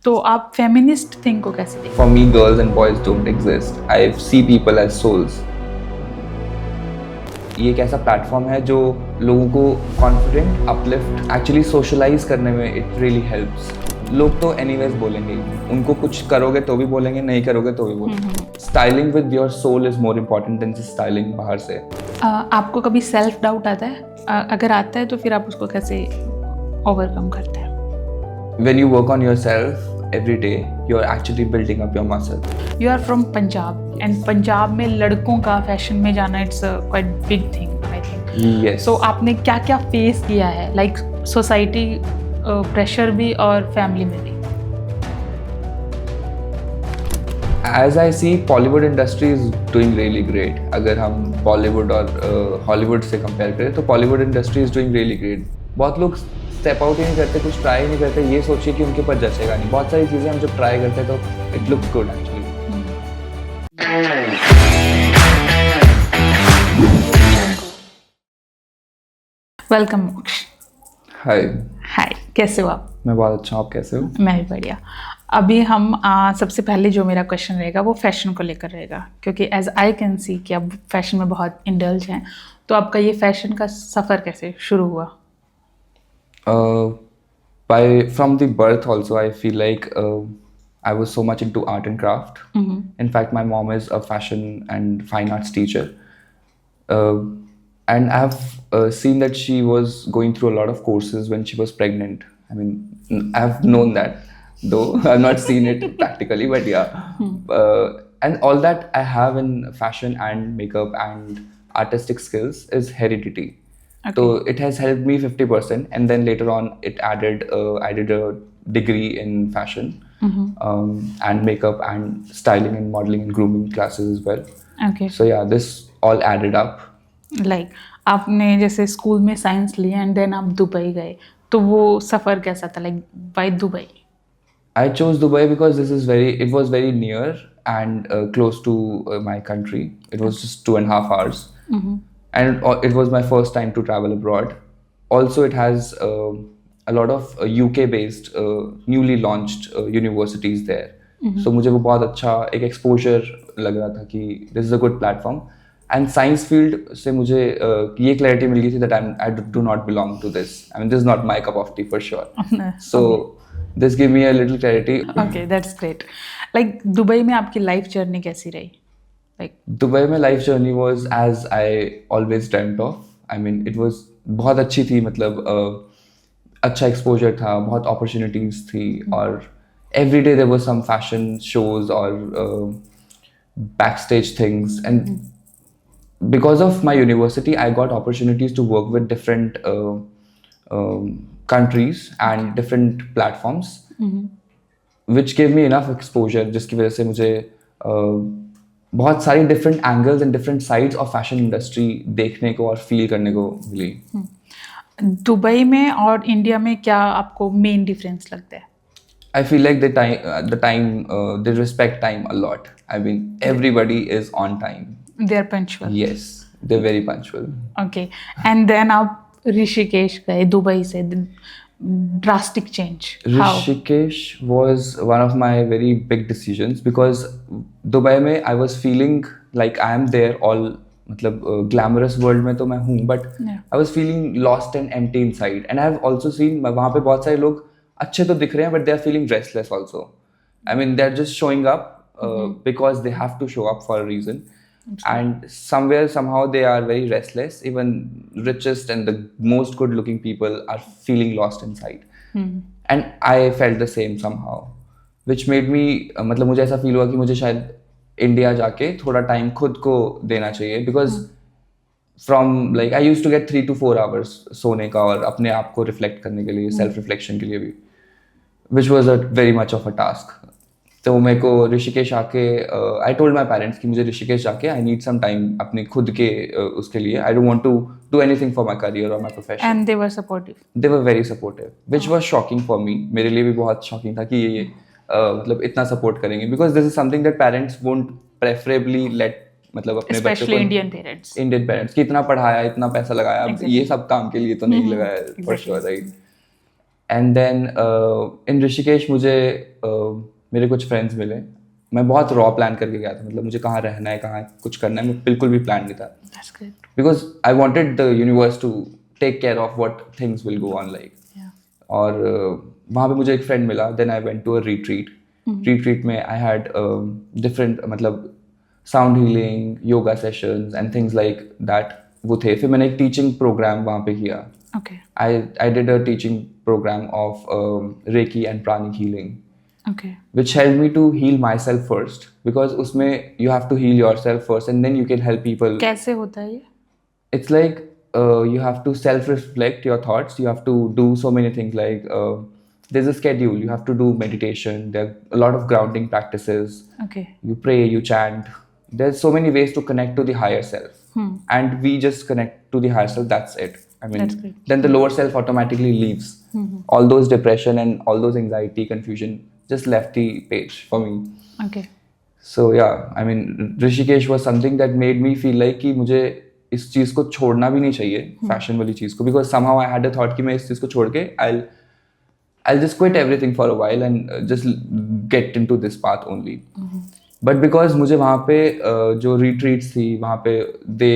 तो आप feminist thing को कैसे देखते For me, girls and boys don't exist. I see people as souls. ये एक ऐसा प्लेटफॉर्म है जो लोगों को कॉन्फिडेंट, अपलिफ्ट, एक्चुअली सोशलाइज करने में इट रियली हेल्प्स. लोग तो एनीवेज बोलेंगे, उनको कुछ करोगे तो भी बोलेंगे, नहीं करोगे तो भी बोलेंगे. Styling with your soul is more important than styling बाहर से. आपको कभी सेल्फ डाउट आता है? अगर आता है तो फिर आप उसको कैसे ओवरकम करते हैं? When you work on yourself every day, you're actually building up your muscle. You are from Punjab and Punjab में लड़कों का फैशन में जाना it's quite big thing I think. Yes. So आपने क्या क्या फेस किया है, लाइक सोसाइटी प्रेशर भी और फैमिली में भी? As I see, Bollywood industry is doing really great. अगर हम Bollywood और Hollywood से compare करें तो Bollywood industry is doing really great. बहुत लोग स्टेप आउट ही नहीं करते, कुछ ट्राई नहीं करते, ये सोचिए कि उनके ऊपर जचेगा नहीं. बहुत सारी चीज़ें हम जब ट्राई करते हैं तो it looks good actually. Welcome मोक्ष. हाय, हाय, कैसे हो आप? मैं बहुत अच्छा हूँ. आप कैसे हो? मैं भी बढ़िया. अभी हम सबसे पहले जो मेरा क्वेश्चन रहेगा वो फैशन को लेकर रहेगा, क्योंकि एज आई कैन सी कि आप फैशन में बहुत इंडल्ज हैं. तो आपका ये फैशन का सफ़र कैसे शुरू हुआ? From the birth also, I feel like I was so much into art and craft. In fact, my mom is a fashion and fine arts teacher. And I have seen that she was going through a lot of courses when she was pregnant. I mean, I have known that, though I've not seen it practically, but yeah. And all that I have in fashion and makeup and artistic skills is heredity. Okay. So it has helped me 50%, and then later on it added I did a degree in fashion and makeup and styling and modeling and grooming classes as well. Okay. So yeah, this all added up. Like आपने जैसे school में science लिया and then आप Dubai गए, तो वो सफ़र कैसा था? Like by Dubai? I chose Dubai because it was very near and close to my country. It was just 2.5 hours. And it was my first time to travel abroad. Also, it has a lot of UK-based, newly launched universities there. So मुझे वो बहुत अच्छा एक exposure लग रहा था कि this is a good platform. And science field से मुझे ये clarity मिल गई थी that I do not belong to this. I mean, this is not my cup of tea for sure. So this gave me a little clarity. Okay, that's great. Like Dubai में आपकी life journey कैसी रही? Like Dubai में life journey was as I always dreamed of. I mean it was बहुत अच्छी थी, मतलब अच्छा एक्सपोजर था, बहुत अपॉर्चुनिटीज थी, और every day there was some fashion shows और back stage things. And because of my university I got opportunities to work with different countries and different platforms, which gave me enough exposure, जिसकी वजह से मुझे बहुत सारी different angles and different sides of fashion industry देखने को और feel करने को मिली. दुबई में और इंडिया में क्या आपको मेन डिफरेंस लगता है? I feel like they respect time a lot. I mean, everybody is on time. They are punctual. Yes, they're very punctual. Okay. And then आप ऋषिकेश गए दुबई से, drastic change. Rishikesh was one of my very big decisions because Dubai में I was feeling like I am there all, मतलब glamorous world में तो मैं हूँ, but I was feeling lost and empty inside. And I have also seen वहाँ पे बहुत सारे लोग अच्छे तो दिख रहे हैं but they are feeling restless also. I mean, they're just showing up because they have to show up for a reason. And somehow they are very restless. Even richest and the most good looking people are feeling lost inside. And I felt the same somehow, which made me मतलब मुझे ऐसा feel हुआ कि मुझे शायद India जाके थोड़ा time खुद को देना चाहिए, because from like I used to get 3 to 4 hours सोने का और अपने आप को रिफ्लेक्ट करने के लिए, सेल्फ रिफ्लेक्शन के लिए भी, which was a very much of a task. तो मेरे को ऋषिकेश आके आई टोल्ड माई पेरेंट्स कि मुझे ऋषिकेश जाके आई नीड सम टाइम अपने खुद के उसके लिए. I don't want to do anything for my career और my profession. And they were supportive. They were very supportive, which was shocking for me. मेरे लिए भी बहुत शॉकिंग था कि ये मतलब इतना सपोर्ट करेंगे, because this is something that parents won't preferably let, मतलब अपने बच्चों को, इंडियन पेरेंट्स कि इतना पढ़ाया, इतना पैसा लगाया, ये सब काम के लिए तो नहीं लगाया for sure, right. And then in Rishikesh मुझे मेरे कुछ फ्रेंड्स मिले. मैं बहुत रॉ प्लान करके गया था, मतलब मुझे कहाँ रहना है, कहाँ कुछ करना है, मैं बिल्कुल भी प्लान नहीं था. That's great. Because I wanted the universe to take care of what things will go on like. Yeah. और वहाँ पे मुझे एक फ्रेंड मिला. Then I went to a retreat. Retreat में आई हैड डिफरेंट मतलब sound healing, yoga sessions and things like that वो थे. फिर मैंने एक टीचिंग प्रोग्राम वहाँ पे किया. Okay. I did a teaching program of Reiki and pranic healing, Okay. which helped me to heal myself first, because उसमें you have to heal yourself first and then you can help people. कैसे होता है ये? It's like you have to self-reflect your thoughts. You have to do so many things like there's a schedule. You have to do meditation. There are a lot of grounding practices. Okay. You pray, you chant. There's so many ways to connect to the higher self. And we just connect to the higher self. That's it. I mean, That's great. then the lower self automatically leaves. All those depression and all those anxiety, confusion just left the page for me. Okay. So yeah, I mean, Rishikesh was something that made me feel like कि मुझे इस चीज़ को छोड़ना भी नहीं चाहिए, fashion वाली चीज़ को, because somehow I had a thought कि मैं इस चीज़ को छोड़ के I'll just quit everything for a while and just get into this path only. But because मुझे वहाँ पे जो retreats थी वहाँ पे they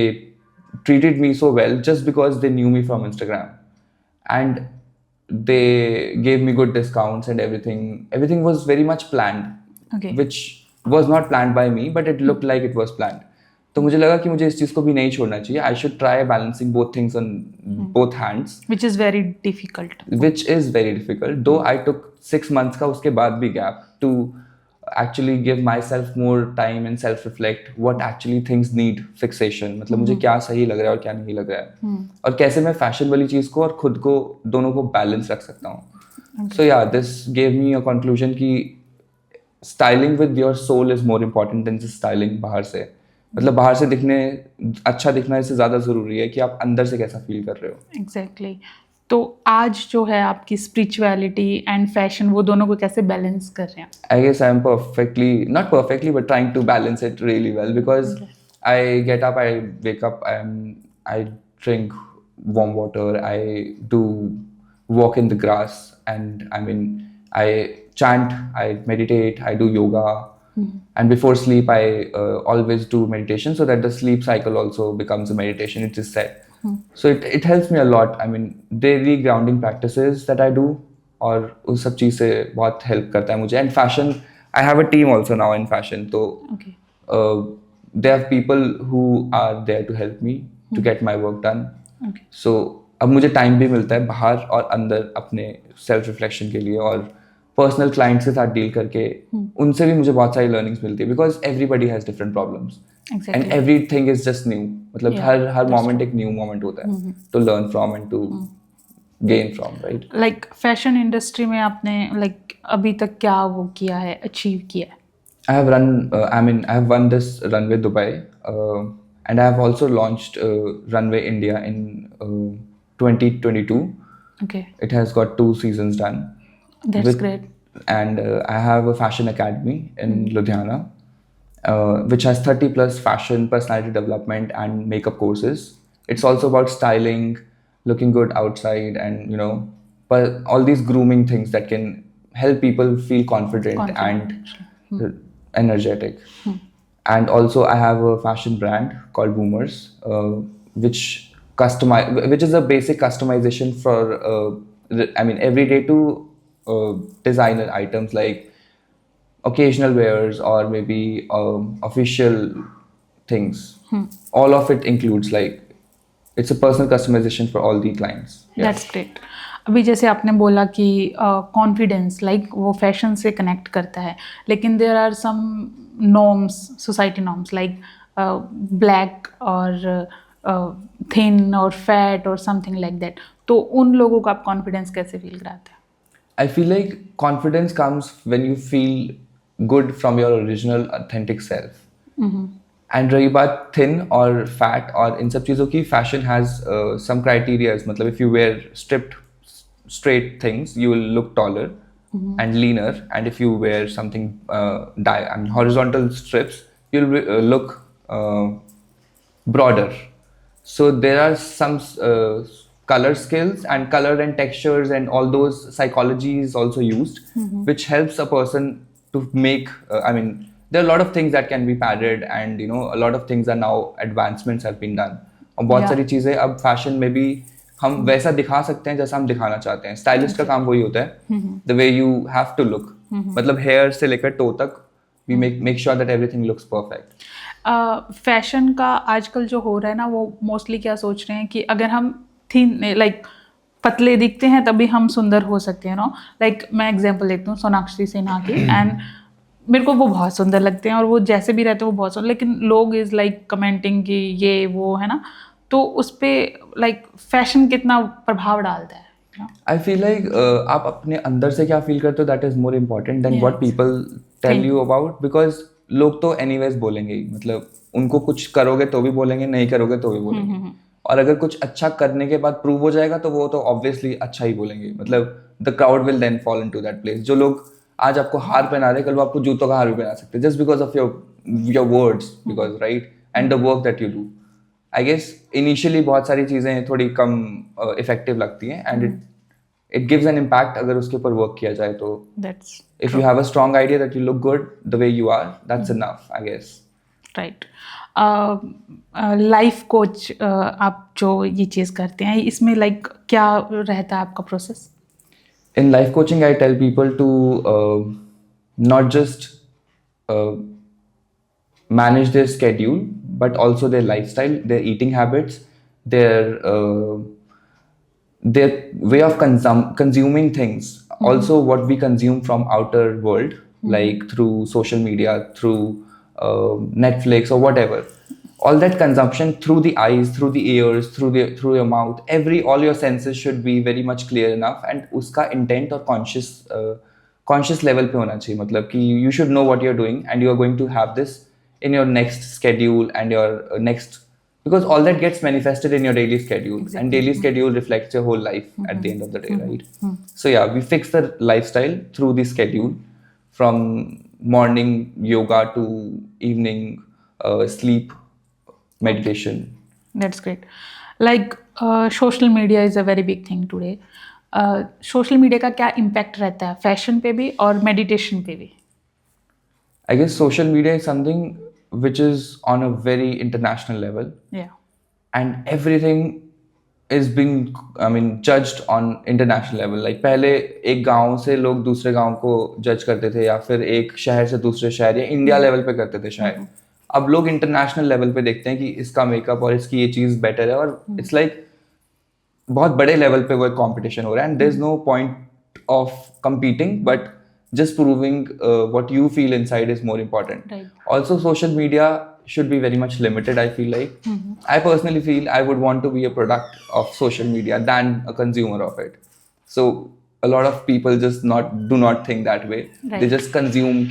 treated me so well just because they knew me from Instagram, and they gave me good discounts and everything. Everything was very much planned. Okay. Which was not planned by me, but it looked like it was planned. तो मुझे लगा कि मुझे इस चीज़ को भी नहीं छोड़ना चाहिए. I should try balancing both things on both hands. Which is very difficult. Which is very difficult. Though I took 6 months का उसके बाद भी gap to actually give myself more time and self-reflect what actually things need fixation. मतलब मुझे क्या सही लग रहा है और क्या नहीं लग रहा है, और कैसे मैं फैशन वाली चीज़ को और खुद को दोनों को बैलेंस रख सकता हूँ. So yeah, this gave me a conclusion कि styling with your soul is more important than just styling बाहर से. मतलब बाहर से दिखने अच्छा दिखना इससे ज़्यादा ज़रूरी है कि आप अंदर से कैसा फील कर रहे हो. Exactly. तो आज जो है आपकी स्पिरिचुअलिटी एंड फैशन वो दोनों को कैसे बैलेंस कर रहे हैं? I guess I'm not perfectly, but trying to balance it really well, because I get up, I wake up, I drink warm water, I do walk in the grass, and I mean, I chant, I meditate, I do yoga, and before sleep, I always do meditation so that the sleep cycle also becomes a meditation. It is set. So it helps me a lot. I mean, daily grounding practices that I do, और उस सब चीज़ से बहुत help करता है मुझे. And fashion, I have a team also now in fashion, तो they have people who are there to help me to get my work done. So अब मुझे टाइम भी मिलता है बाहर और अंदर अपने सेल्फ रिफ्लेक्शन के लिए, और पर्सनल क्लाइंट्स के साथ डील करके उनसे भी मुझे बहुत सारी लर्निंग्स मिलती है, because everybody has different problems and everything is just new. मतलब हर मोमेंट एक न्यू मोमेंट होता है to learn from and to gain from, right. Like fashion industry में आपने लाइक अभी तक क्या वो किया है, अचीव किया है? I have won this Runway Dubai, and I have also launched Runway India in 2022. Okay. It has got 2 seasons done. That's great. And I have a fashion academy in Ludhiana, which has 30 plus fashion, personality development, and makeup courses. It's also about styling, looking good outside, and but all these grooming things that can help people feel confident and energetic. And also I have a fashion brand called Boomers, which is a basic customization for everyday to designer items like occasional wears or maybe official things. All of it includes, like, it's a personal customization for all the clients. That's great. अभी जैसे आपने बोला कि confidence like वो fashion से connect करता है, लेकिन there are some norms, society norms like black और थिन और फैट और समथिंग लाइक दैट. तो उन लोगों को आप कॉन्फिडेंस कैसे फील कराते हैं? I feel like confidence comes when you feel good from your original authentic self. And रही बात thin और fat और इन सब चीज़ों की, fashion has some criteria. मतलब if you wear straight things, you will look taller and leaner, and if you wear something horizontal strips, you'll look broader. So there are some color skills and color and textures and all those psychology is also used, which helps a person to make I mean there are a lot of things that can be padded and a lot of things are now advancements have been done और बहुत सारी चीज़ें अब fashion में भी हम वैसा दिखा सकते हैं जैसा हम दिखाना चाहते हैं. स्टाइलिस्ट का काम वही होता है, the way you have to look, मतलब हेयर से लेकर टो तक we make sure that everything looks perfect. Fashion का आजकल जो हो रहा है ना, वो मोस्टली क्या सोच रहे हैं कि अगर हम थीन लाइक पतले दिखते हैं तभी हम सुंदर हो सकते हैं. लाइक मैं एग्जांपल लेती हूँ सोनाक्षी सिन्हा की, एंड मेरे को वो बहुत सुंदर लगते हैं और वो जैसे भी रहते हैं वो बहुत सुंदर, लेकिन लोग इज़ लाइक कमेंटिंग कि ये वो है ना, तो उस पर लाइक फैशन कितना प्रभाव डालता है. आई फील लाइक आप अपने अंदर से क्या फील करते हो that is more important than what people tell you about, because लोग तो एनीवेज बोलेंगे ही, मतलब उनको कुछ करोगे तो भी बोलेंगे, नहीं करोगे तो भी बोलेंगे. और अगर कुछ अच्छा करने के बाद प्रूव हो जाएगा तो वो तो ऑब्वियसली अच्छा ही बोलेंगे, मतलब the crowd will then fall into that place. जो लोग आज आपको हार पहना रहे कल वो आपको जूतों का हार भी पहना सकते हैं just because of your words, because right and the work that you do. I guess initially बहुत सारी चीज़ें थोड़ी कम इफेक्टिव लगती हैं and it gives an impact अगर उसके ऊपर वर्क किया जाए तो. If you have a strong idea that you look good the way you are, that's enough I guess. Right. Life coach आप जो ये चीज़ करते हैं, इसमें लाइक क्या रहता है आपका process? In life coaching, I tell people to not just manage their schedule, but also their lifestyle, their eating habits, their way of consuming things. Also, what we consume from outer world, like through social media, through Netflix or whatever. All that consumption through the eyes, through the ears, through your mouth, all your senses should be very much clear enough, and उसका intent और conscious level पे होना चाहिए, मतलब कि you should know what you're doing and you are going to have this in your next schedule and your next, because all that gets manifested in your daily schedule. Exactly. And daily schedule reflects your whole life at the end of the day, right? So yeah, we fix the lifestyle through the schedule, from morning yoga to evening sleep, meditation. That's great. Like social media is a very big thing today. Social media का क्या impact रहता है fashion पे भी और meditation पे भी? I guess social media is something which is on a very international level. Yeah. And everything is being, judged on international level. Like पहले एक गांव से लोग दूसरे गांव को जज करते थे, या फिर एक शहर से दूसरे शहर, या इंडिया लेवल पे करते थे शायद. अब लोग इंटरनेशनल लेवल पे देखते हैं कि इसका मेकअप और इसकी ये चीज़ बेटर है, और इट्स लाइक बहुत बड़े लेवल पे वो एक कॉम्पिटिशन हो रहा है. And there is no point of competing, but just proving what you feel inside is more important. Right. Also, social media should be very much limited, I feel like. I personally feel I would want to be a product of social media than a consumer of it. So a lot of people just do not think that way. Right. They just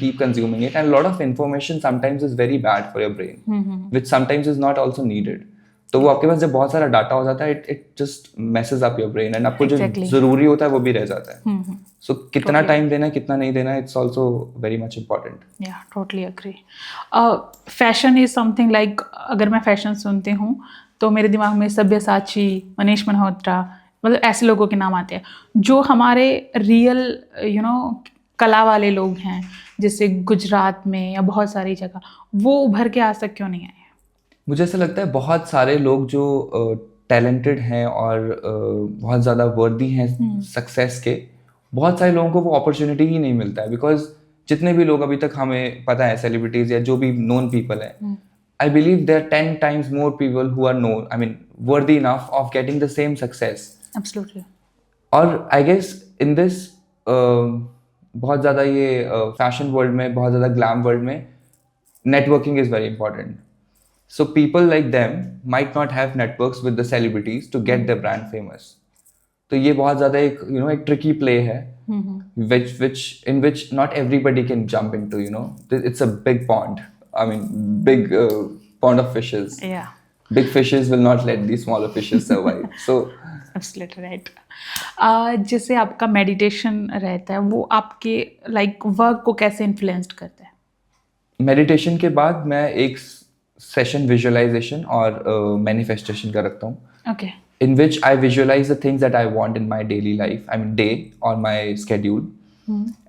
keep consuming it, and a lot of information sometimes is very bad for your brain, which sometimes is not also needed. तो वो आपके पास जब बहुत सारा data हो जाता है, it just messes up your brain, and आपको जो जरूरी होता है वो भी रह जाता है. So कितना टाइम देना है, कितना नहीं देना है, it's also very much important. Yeah, totally agree. Fashion is something like, अगर मैं फैशन सुनती हूँ तो मेरे दिमाग में सब्यसाची, मनीष मल्होत्रा, मतलब ऐसे लोगों के नाम आते हैं जो हमारे रियल कला वाले लोग हैं, जैसे गुजरात में या बहुत सारी जगह, वो उभर के आज तक क्यों नहीं आए? मुझे ऐसा लगता है बहुत सारे लोग जो टैलेंटेड हैं और बहुत ज़्यादा वर्दी हैं सक्सेस के, बहुत सारे लोगों को वो अपॉर्चुनिटी ही नहीं मिलता है. बिकॉज जितने भी लोग अभी तक हमें पता है, सेलिब्रिटीज़ या जो भी नोन पीपल हैं, I believe there 10 times more people who are known, worthy enough of getting the same success. Absolutely. और आई गेस इन दिस बहुत ज़्यादा ये फैशन वर्ल्ड में, बहुत ज़्यादा ग्लैम वर्ल्ड में, networking is very important. So people like them might not have networks with the celebrities to get their brand famous. तो ये बहुत ज़्यादा एक tricky play है, in which not everybody can jump into. It's a big pond. Big pond of fishes. Yeah. Big fishes will not let these smaller fishes survive. So. Absolutely right. जैसे आपका meditation रहता है, वो आपके work को कैसे influenced करता है? मेडिटेशन के बाद मैं एक सेशन विजुअलाइजेशन और मैनिफेस्टेशन का रखता हूँ. Okay. in which I visualize the things that I want in my daily life, I mean day or my schedule.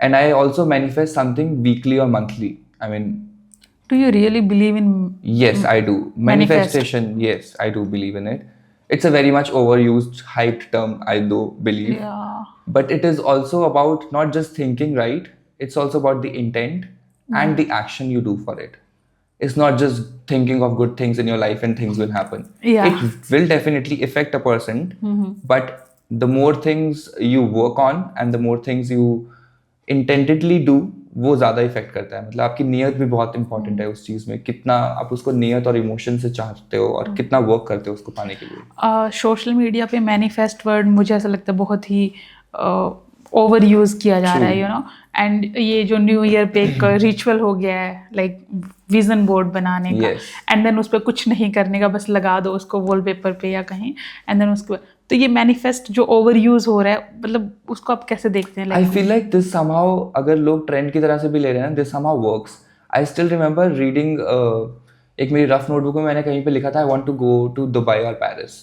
And I also manifest something weekly or monthly. I mean, Do you really believe in yes, I do. manifest? Manifestation, yes, I do believe in it. It's a very much overused, hyped term, I do believe. Yeah. But it is also about not just thinking, right? It's also about the intent and the action you do for it. It's not just thinking of good things in your life and things will happen. Yeah. It will definitely affect a person, but the more things you work on and the more things you intentedly do, वो ज़्यादा effect करता है. मतलब आपकी नीयत भी बहुत important है उस चीज़ में, कितना आप उसको नीयत और इमोशन से चाहते हो और कितना वर्क करते हो उसको पाने के लिए. सोशल मीडिया पे मैनिफेस्ट वर्ड मुझे ऐसा लगता है बहुत ही ओवर यूज़ किया जा रहा है, यू नो. एंड ये जो न्यू ईयर पे एक रिचुअल हो गया है, लाइक विजन बोर्ड बनाने का, Yes. एंड देन उस पर कुछ नहीं करने का, बस लगा दो उसको वॉलपेपर पे या कहीं, एंड देन उसको. तो ये मैनिफेस्ट जो ओवर यूज हो रहा है, मतलब उसको आप कैसे देखते हैं? I feel like this somehow, अगर लोग ट्रेंड की तरह से भी ले रहे हैं ना, this somehow works. I still remember reading एक मेरी रफ नोटबुक में मैंने कहीं पे लिखा था I want to go to Dubai or Paris,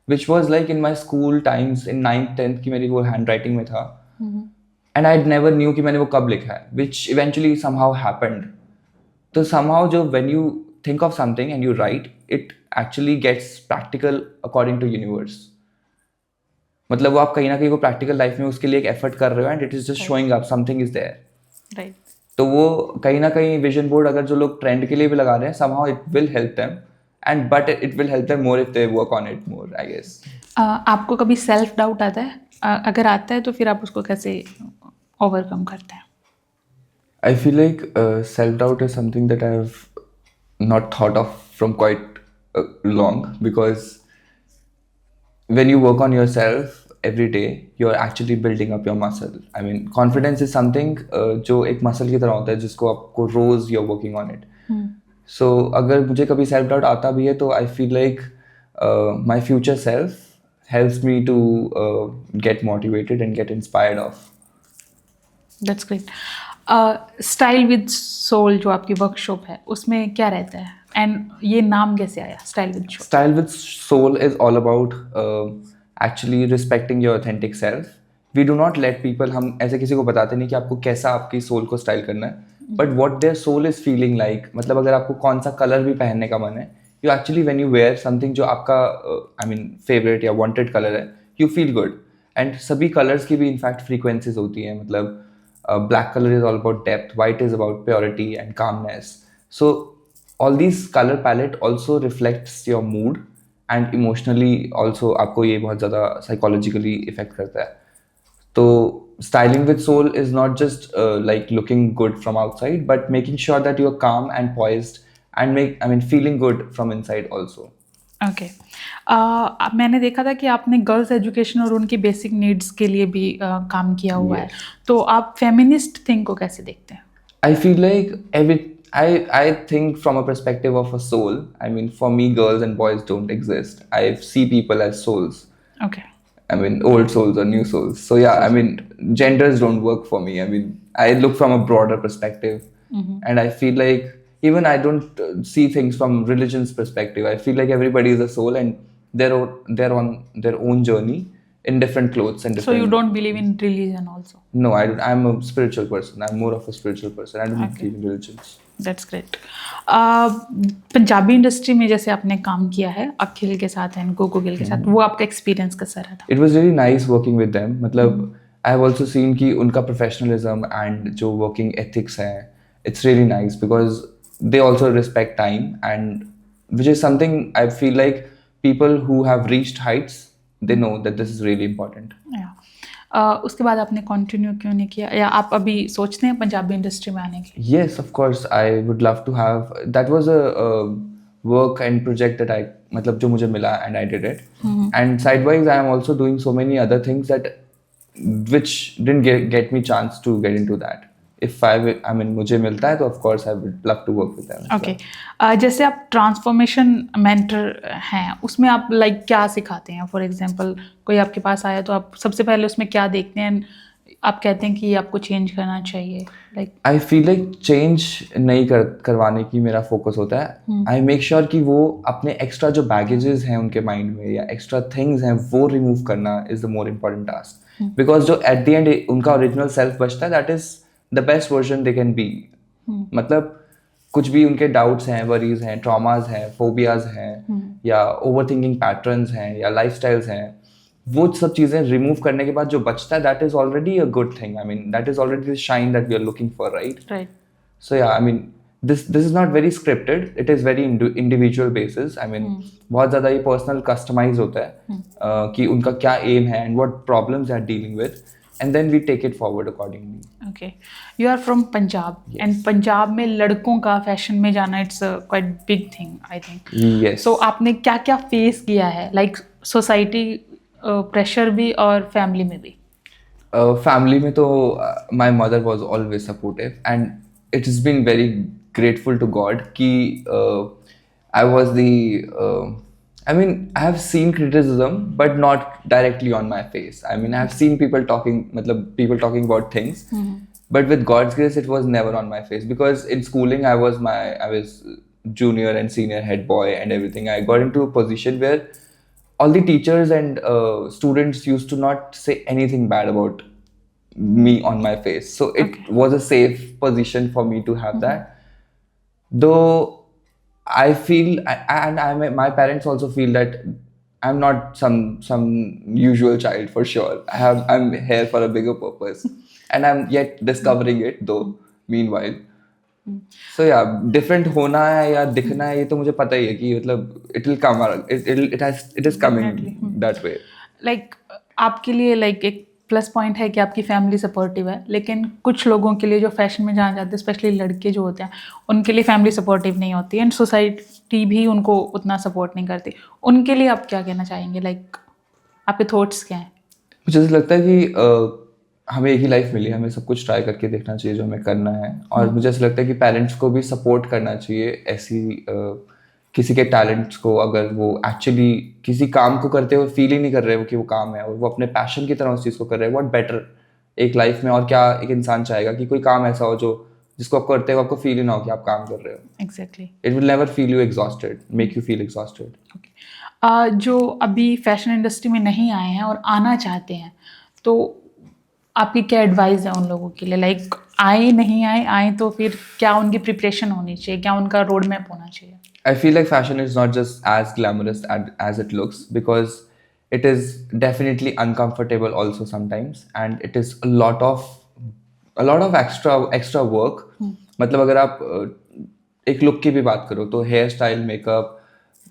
which was like in my school times in 9th 10th की मेरी वो handwriting में था. And I never knew कि मैंने वो कब लिखा है, which eventually somehow happened. तो somehow जो when you think of something and you write, it actually gets practical according to universe. मतलब वो आप कहीं ना कहीं वो प्रैक्टिकल लाइफ में उसके लिए एक एफर्ट कर रहे हो and it is just showing up something is there. Right. तो वो कहीं ना कहीं विजन बोर्ड अगर जो लोग ट्रेंड के लिए भी लगा रहे हैं, somehow it will help them, and but it will help them more if they work on it more, I guess. आपको कभी सेल्फ डाउट आता है? अगर आता है तो फिर आप उसको कैसे ओवरकम करते हैं? I feel like self-doubt is something that I have not thought of from quite long, because when you work on yourself every day, you're actually building up your muscle. I mean, confidence is something जो एक muscle की तरह होता है जिसको आपको रोज you're working on it. So अगर मुझे कभी self-doubt आता भी है तो I feel like my future self helps me to get motivated and get inspired of. That's great. Style with soul जो आपकी वर्कशॉप है, उसमें क्या रहता है, एंड ये नाम कैसे आया style with soul? Style with Soul is all about actually respecting your authentic self. We do not let people, हम ऐसे किसी को बताते नहीं कि आपको कैसा आपकी सोल को स्टाइल करना है, but what their soul is feeling like. मतलब अगर आपको कौन सा कलर भी पहनने का मन है, you actually when you wear something जो आपका I mean favorite या wanted कलर है, you feel good. And सभी कलर्स की भी इनफैक्ट फ्रीक्वेंसीज होती हैं. मतलब black color is all about depth, white is about purity and calmness. So all these color palette also reflects your mood, and emotionally also आपको ये बहुत ज़्यादा psychologically affect करता है. तो styling with soul is not just like looking good from outside, but making sure that you're calm and poised and feeling good from inside also. Okay. मैंने देखा था कि आपने गर्ल्स एजुकेशन और उनकी बेसिक नीड्स के लिए भी काम किया हुआ है, तो आप फेमिनिस्ट थिंग को कैसे देखते हैं? I feel like I think from a perspective of a soul. I mean, for me, girls and boys don't exist. I see people as souls. Okay. I mean, old souls or new souls. So yeah, I mean, genders don't work for me. I mean, I look from a broader perspective, and I feel like even I don't see things from religion's perspective. I feel like everybody is a soul, and they're on their own journey in different clothes and So different. you don't believe in religion also? No, I'm a spiritual person. I'm more of a spiritual person. I don't believe in religions. That's great. Punjabi industry में जैसे आपने काम किया है अखिल के साथ and Gogo Gill के साथ, वो आपका एक्सपीरियंस कैसा रहा था? It was really nice working with them. मतलब I have also seen कि उनका professionalism and जो working ethics है, it's really nice because they also respect time, and which is something I feel like people who have reached heights, they know that this is really important. Yeah. उसके बाद आपने continue क्यों नहीं किया, या आप अभी सोचते हैं पंजाबी इंडस्ट्री में आने की? Yes, of course, I would love to have. That was a work and project that I मतलब जो मुझे मिला and I did it. And sidewise, I am also doing so many other things that which didn't get me chance to get into that. If I mean मुझे मिलता है तो of course I would love to work with them. Okay. जैसे आप transformation mentor हैं, उसमें आप like क्या सिखाते हैं? फॉर एग्जांपल कोई आपके पास आया तो आप सबसे पहले उसमें क्या देखते हैं? आप कहते हैं कि आपको चेंज करना चाहिए, like I feel like change नहीं करवाने की मेरा फोकस होता है. आई मेक श्योर कि वो अपने एक्स्ट्रा जो बैगेजेस हैं उनके माइंड में या एक्स्ट्रा थिंग्स हैं वो रिमूव करना is the more important task. Because जो एट द एंड उनका ओरिजिनल सेल्फ बचता है, that is the best version they can be. मतलब कुछ भी उनके डाउट्स हैं, वरीज हैं, ट्रॉमाज हैं, फोबियाज हैं या ओवर थिंकिंग पैटर्न्स हैं या लाइफ स्टाइल्स हैं, वो सब चीज़ें रिमूव करने के बाद जो बचता है that is already a good thing. I mean that is already the shine that we are looking for, right? So yeah I mean this is not very scripted, it is very individual basis. I mean बहुत ज़्यादा ये personal customise होता है कि उनका क्या aim है and what problems they are dealing with, and then we take it forward accordingly. Okay, you are from Punjab. Yes. And Punjab में लड़कों का फैशन में जाना it's a quite big thing, I think. Yes. So आपने क्या क्या face किया है, like सोसाइटी प्रेशर भी और फैमिली में भी? फैमिली में तो my mother was always supportive and it has been very grateful to God कि I was the I mean, I have seen criticism, but not directly on my face. I mean, I have seen people talking about things, but with God's grace, it was never on my face. Because in schooling, I was junior and senior head boy and everything. I got into a position where all the teachers and students used to not say anything bad about me on my face. So it was a safe position for me to have that. Though I feel, and my parents also feel that I'm not some usual child for sure. I'm here for a bigger purpose, and I'm yet discovering it though. Meanwhile, so yeah, different होना है या दिखना है ये तो मुझे पता ही है कि मतलब it will come, it is coming that way. Like आपके लिए like एक प्लस पॉइंट है कि आपकी फैमिली सपोर्टिव है, लेकिन कुछ लोगों के लिए जो फैशन में जाना चाहते हैं, स्पेशली लड़के जो होते हैं, उनके लिए फैमिली सपोर्टिव नहीं होती एंड सोसाइटी भी उनको उतना सपोर्ट नहीं करती. उनके लिए आप क्या कहना चाहेंगे, लाइक आपके थॉट्स क्या हैं? मुझे ऐसा लगता है कि हमें एक ही लाइफ मिली, हमें सब कुछ ट्राई करके देखना चाहिए जो हमें करना है. और मुझे ऐसा लगता है कि पेरेंट्स को भी सपोर्ट करना चाहिए ऐसी किसी के टैलेंट्स को. अगर वो एक्चुअली किसी काम को करते हुए फील ही नहीं कर रहे हो कि वो काम है और वो अपने पैशन की तरह उस चीज़ को कर रहे हैं, व्हाट बेटर एक लाइफ में. और क्या एक इंसान चाहेगा कि कोई काम ऐसा हो जो जिसको आप करते हो आपको फील ही ना हो कि आप काम कर रहे हो. Exactly. It will never feel you exhausted, make you feel exhausted. जो अभी फैशन इंडस्ट्री में नहीं आए हैं और आना चाहते हैं, तो आपकी क्या एडवाइस है उन लोगों के लिए? लाइक आए तो फिर क्या उनकी प्रिपरेशन होनी चाहिए, क्या उनका रोड मैप होना चाहिए? I feel like fashion is not just as glamorous as it looks, because it is definitely uncomfortable also sometimes, and it is a lot of extra work. मतलब अगर आप एक लुक की भी बात करो तो hairstyle, makeup,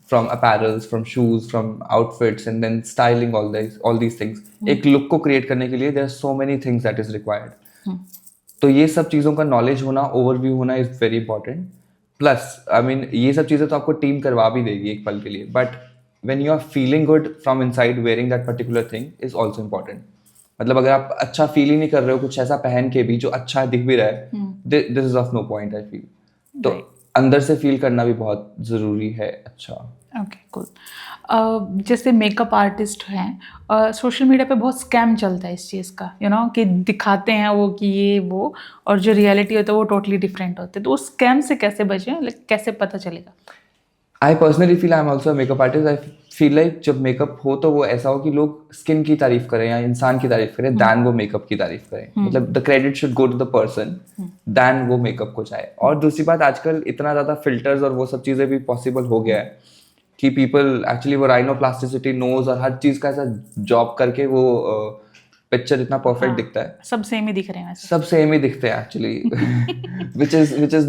from apparels, from shoes, from outfits, and then styling, all these things. एक लुक को क्रिएट करने के लिए there are so many things that is required. तो ये सब चीज़ों का नॉलेज होना, ओवरव्यू होना is very important. Plus I mean ये सब चीज़ें तो आपको टीम करवा भी देगी एक पल के लिए, but when you are feeling good from inside wearing that particular thing is also important. मतलब अगर आप अच्छा फील ही नहीं कर रहे हो कुछ ऐसा पहन के भी जो अच्छा दिख भी रहा है, this is of no point I feel. तो अंदर से फील करना भी बहुत ज़रूरी है. अच्छा, ओके, कूल. जैसे मेकअप आर्टिस्ट हैं, सोशल मीडिया पे बहुत स्कैम चलता है इस चीज़ का, कि दिखाते हैं वो कि ये वो, और जो रियलिटी होता है वो टोटली डिफरेंट होते हैं. तो उस स्कैम से कैसे बचें, कैसे पता चलेगा? I personally feel I am also makeup artist. I feel like जब मेकअप हो तो वो ऐसा हो कि लोग स्किन की तारीफ करें या इंसान की तारीफ करें दैन वो मेकअप की तारीफ करें. मतलब the credit should go to the person than वो मेकअप को चाहे. और दूसरी बात, आजकल इतना ज़्यादा फिल्टर्स और वो सब चीज़ें भी पॉसिबल हो गया है कि पीपल एक्चुअली वो राइनोप्लास्टिसिटी, नोज और हर चीज़ का ऐसा जॉब करके वो पिक्चर इतना परफेक्ट दिखता है. सब सेम ही दिख रहे हैं, सब सेम ही दिखते हैं actually, which is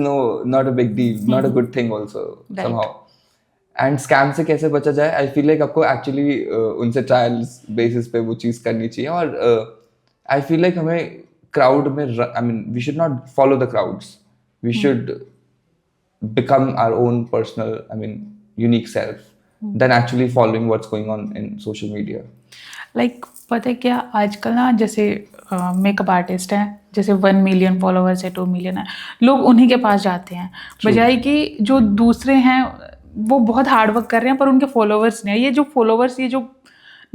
not a big deal, not a good thing also somehow. And scam से कैसे बचा जाए, आई फील लाइक आपको एक्चुअली उनसे ट्रायल्स बेसिस पे वो चीज़ करनी चाहिए. और आई फील लाइक हमें क्राउड में, I mean we should not follow the crowds, we should become our own personal, I mean unique self than actually following what's going on in social media. Like पता है क्या, आजकल ना जैसे makeup artist हैं, जैसे 1 million followers है, 2 million है, लोग उन्हीं के पास जाते हैं, बजाय कि जो दूसरे हैं वो बहुत हार्ड वर्क कर रहे हैं पर उनके फॉलोअर्स नहीं है. ये जो फॉलोअर्स, ये जो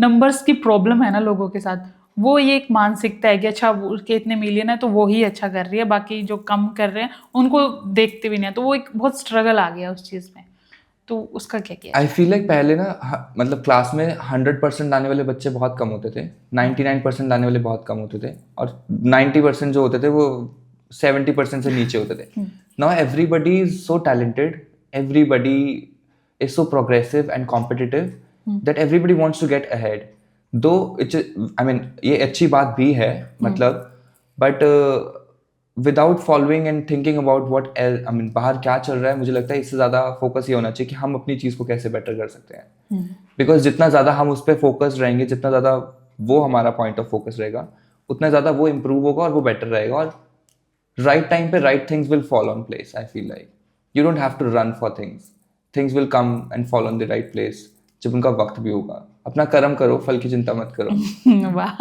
नंबर्स की प्रॉब्लम है ना लोगों के साथ, वो ये एक मानसिकता है कि अच्छा वो उसके इतने मिलियन है तो वो ही अच्छा कर रही है, बाकी जो कम कर रहे हैं उनको देखते भी नहीं है, तो वो एक बहुत स्ट्रगल आ गया उस चीज़ में। तो उसका क्या किया आई जाए? फील लाइक पहले ना मतलब क्लास में 100% लाने वाले बच्चे बहुत कम होते थे, 99% लाने वाले बहुत कम होते थे, और 90% जो होते थे वो 70% से नीचे होते थे. Now everybody is so talented, everybody is so progressive and competitive that everybody wants to get ahead. Though it's I mean ये अच्छी बात भी है मतलब, but without following and thinking about what else I mean बाहर क्या चल रहा है, मुझे लगता है इससे ज़्यादा फोकस ये होना चाहिए कि हम अपनी चीज़ को कैसे बेटर कर सकते हैं. बिकॉज जितना ज़्यादा हम उस पर फोकस रहेंगे, जितना ज़्यादा वो हमारा पॉइंट ऑफ फोकस रहेगा, उतना ज़्यादा वो इम्प्रूव होगा और वो बेटर रहेगा, और राइट टाइम पे right things will fall on place. I feel like you don't have to run for things, things will come and fall on the right place जब उनका वक्त भी होगा. अपना कर्म करो, फल की चिंता मत करो. वाह,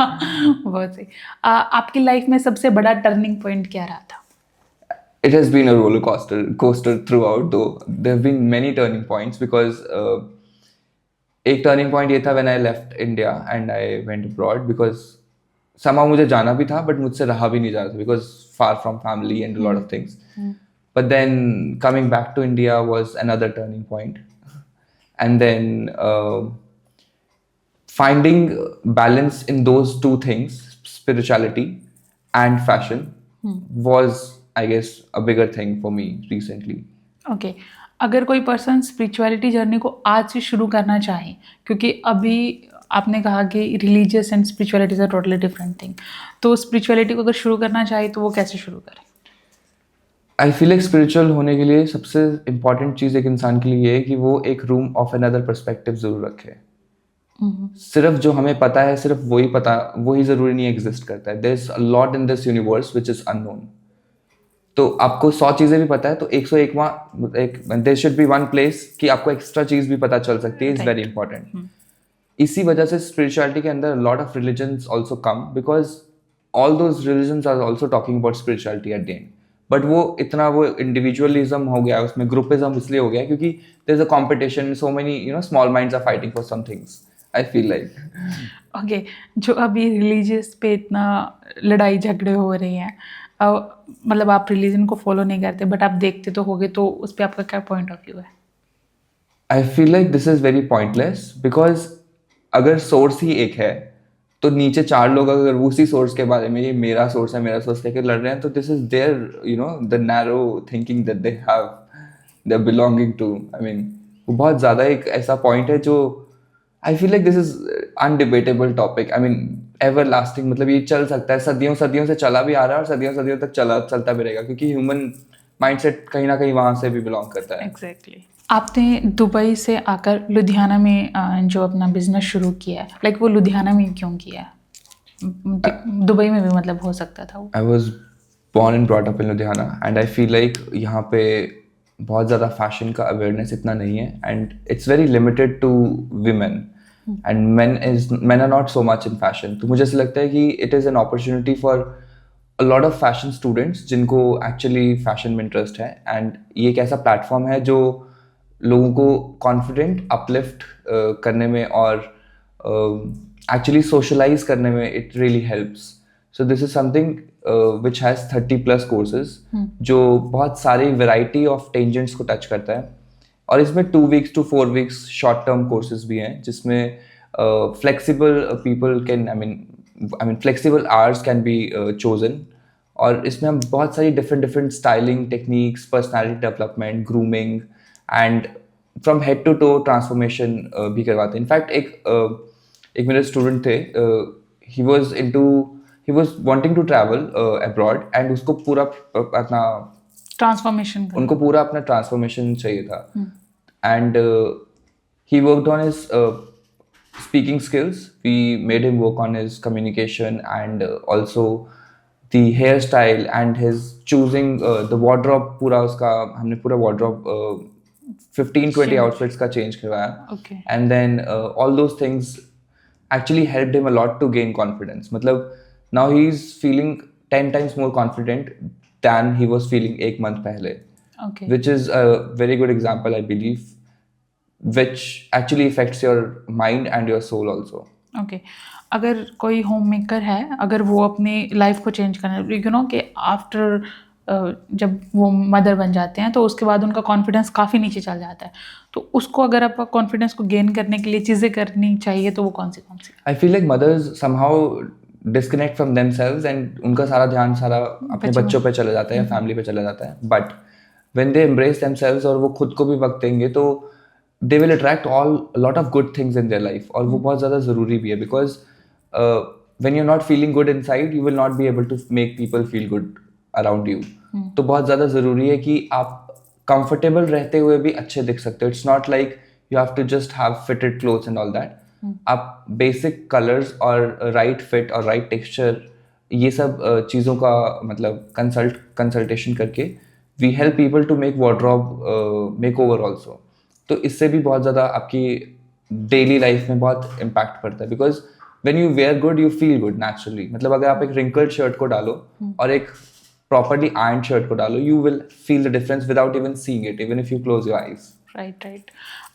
बहुत सही। आपकी लाइफ में सबसे बड़ा टर्निंग पॉइंट क्या रहा था? It has been a roller coaster throughout, though there have been many turning points, because एक turning point ये था when I left India and I went abroad, because somehow मुझे जाना भी था but मुझसे रहा भी नहीं जा रहा था, because far from family and a lot of things. But then coming back to India was another turning point. And then finding balance in those two things, spirituality and fashion, was, I guess, a bigger thing for me recently. Okay, अगर कोई person spirituality journey को आज से शुरू करना चाहे, क्योंकि अभी आपने कहा कि religious and spirituality is a totally different thing, तो स्पिरिचुअलिटी को अगर शुरू करना चाहे तो वो कैसे शुरू करे? आई फील लाइक स्पिरिचुअल होने के लिए सबसे इम्पॉर्टेंट चीज़ एक इंसान के लिए ये है कि वो एक रूम ऑफ अनदर पर्सपेक्टिव जरूर रखे. सिर्फ जो हमें पता है सिर्फ वही पता, वही जरूरी नहीं एग्जिस्ट करता है. There is a lot in this universe which is unknown. तो आपको 100 चीज़ें भी पता है तो 101वां एक there should be one place कि आपको एक्स्ट्रा चीज़ भी पता चल सकती है. Is very important. इसी वजह से स्पिरिचुअलिटी के अंदर lot of religions also come, because all those religions are also talking about spirituality at the end. But वो इतना वो इंडिविजुअलिज्म हो गया, उसमें ग्रुपिज्म इसलिए हो गया क्योंकि there is a competition, so many small minds are fighting for some things. I feel like okay, जो अभी रिलीजियस पे इतना लड़ाई झगड़े हो रही हैं, मतलब आप रिलीजन को फॉलो नहीं करते बट आप देखते तो होगे, तो उस पर आपका क्या पॉइंट ऑफ व्यू है? आई feel like this is very pointless, because अगर सोर्स ही एक है तो नीचे 4 लोग अगर उसी सोर्स के बारे में ये मेरा सोर्स है मेरा सोर्स लेकर लड़ रहे हैं, तो this is there the narrow thinking that they have, they are belonging to. I mean वो बहुत ज़्यादा एक ऐसा पॉइंट है जो I feel like this is undebatable topic. I mean everlasting, मतलब ये चल सकता है, सदियों सदियों से चला भी आ रहा है और सदियों सदियों तक चलता भी रहेगा, क्योंकि ह्यूमन माइंडसेट कहीं ना कहीं वहाँ से भी बिलोंग करता है. एग्जैक्टली. आपने दुबई से आकर लुधियाना में जो अपना बिजनेस शुरू किया है, लाइक वो लुधियाना में क्यों किया है? दुबई में भी मतलब हो सकता था वो. I was born and brought up in Ludhiana, and I feel like यहाँ पे बहुत ज़्यादा फैशन का अवेयरनेस इतना नहीं है, and it's very limited to women, and men are not so much in fashion. तो मुझे ऐसा लगता है कि it is an opportunity for a lot of fashion students जिनको actually fashion में interest है, and ये एक ऐसा प्लेटफॉर्म है जो लोगों को कॉन्फिडेंट अपलिफ्ट करने में और एक्चुअली सोशलाइज करने में it really helps. So this is something which has 30+ courses जो बहुत सारी वैरायटी ऑफ टेंजेंट्स को टच करता है, और इसमें 2 weeks to 4 weeks short term courses भी हैं जिसमें flexible people can I mean flexible hours can be chosen, और इसमें हम बहुत सारी different styling techniques, personality development, grooming and from head to toe transformation भी करवाते हैं. इनफैक्ट एक मेरे स्टूडेंट थे, he was wanting to travel abroad, and उसको पूरा अपना ट्रांसफॉर्मेशन, उनको पूरा अपना ट्रांसफॉर्मेशन चाहिए था, and he worked on his speaking skills. We made him work on his communication and also the hairstyle and his choosing the wardrobe. पूरा उसका हमने पूरा wardrobe 15-20 outfits का change करवाया. Okay. And then all those things actually helped him a lot to gain confidence. मतलब now he is feeling 10 times more confident than he was feeling एक month पहले. Okay. Which is a very good example, I believe, which actually affects your mind and your soul also. Okay, अगर कोई home maker है, अगर वो अपनी life को change करना, यू नो कि आफ्टर जब वो मदर बन जाते हैं तो उसके बाद उनका कॉन्फिडेंस काफ़ी नीचे चल जाता है, तो उसको अगर आप कॉन्फिडेंस को गेन करने के लिए चीज़ें करनी चाहिए तो वो कौन सी I feel like mothers somehow disconnect from themselves and उनका सारा ध्यान सारा अपने बच्चों पे चला जाता है या फैमिली पे चला जाता है. But when they embrace themselves और वो खुद को भी वक्त देंगे तो they will attract a lot of good things in their life और वो बहुत ज़्यादा ज़रूरी भी है because when you're not feeling good inside you will not be able to make people feel good around you. तो बहुत ज़्यादा ज़रूरी है कि आप कंफर्टेबल रहते हुए भी अच्छे दिख सकते हो. It's not like you have to just have fitted clothes and all that. आप बेसिक कलर्स और राइट फिट और राइट टेक्सचर ये सब चीज़ों का मतलब कंसल्टेशन करके we help people to make wardrobe makeover also. तो इससे भी बहुत ज़्यादा आपकी डेली लाइफ में बहुत इम्पैक्ट पड़ता है because when you wear good you feel good naturally. मतलब अगर आप एक रिंकल्ड शर्ट को डालो और एक प्रॉपरली आयर्न शर्ट को डालो you will feel the difference without even seeing it even if you close your eyes. Right.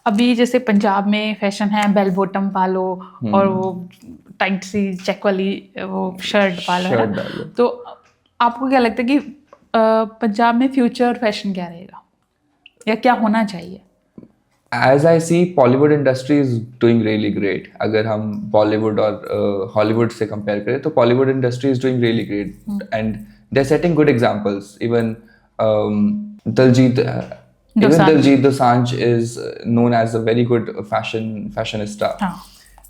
अभी जैसे पंजाब में फैशन है बेल बॉटम पालो और वो टाइट सी चेक वाली वो शर्ट पालो, है ना? तो आपको क्या लगता है कि पंजाब में फ्यूचर फैशन क्या रहेगा या क्या होना चाहिए? As I see, Bollywood industry is doing really great. अगर हम Bollywood और Hollywood से compare करें तो Bollywood industry is doing really great and they're setting good examples. Even Diljit Dosanjh is known as a very good fashionista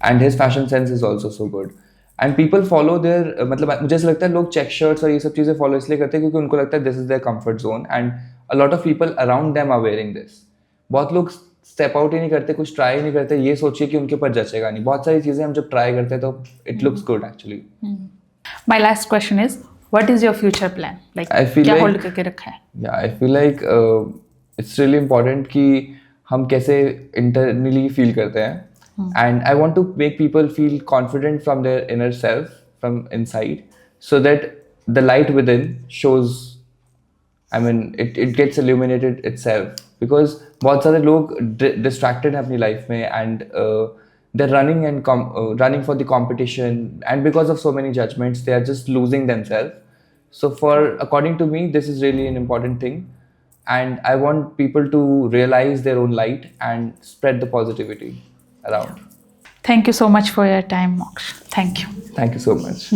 and his fashion sense is also so good. And people follow their मतलब मुझे ऐसा लगता है लोग check shirts और ये सब चीज़ें follow इसलिए करते हैं क्योंकि उनको लगता है this is their comfort zone and a lot of people around them are wearing this. बहुत लोग स्टेप आउट ही नहीं करते, कुछ ट्राई नहीं करते, ये सोचिए कि उनके ऊपर जचेगा नहीं. बहुत सारी चीजें हम जब ट्राई करते हैं तो it looks good actually. My last question is what is your future plan, like क्या होल्ड करके रखा है? या I feel like it's really important कि हम कैसे इंटरनली फील करते हैं and I want to make people feel confident from their inner self from inside so that the light within shows I mean, it gets illuminated itself because बहुत सारे लोग distracted हैं अपनी life में and they're running and running for the competition and because of so many judgments they are just losing themselves. So according to me, this is really an important thing and I want people to realize their own light and spread the positivity around. Thank you so much for your time, Moksh. Thank you. Thank you so much.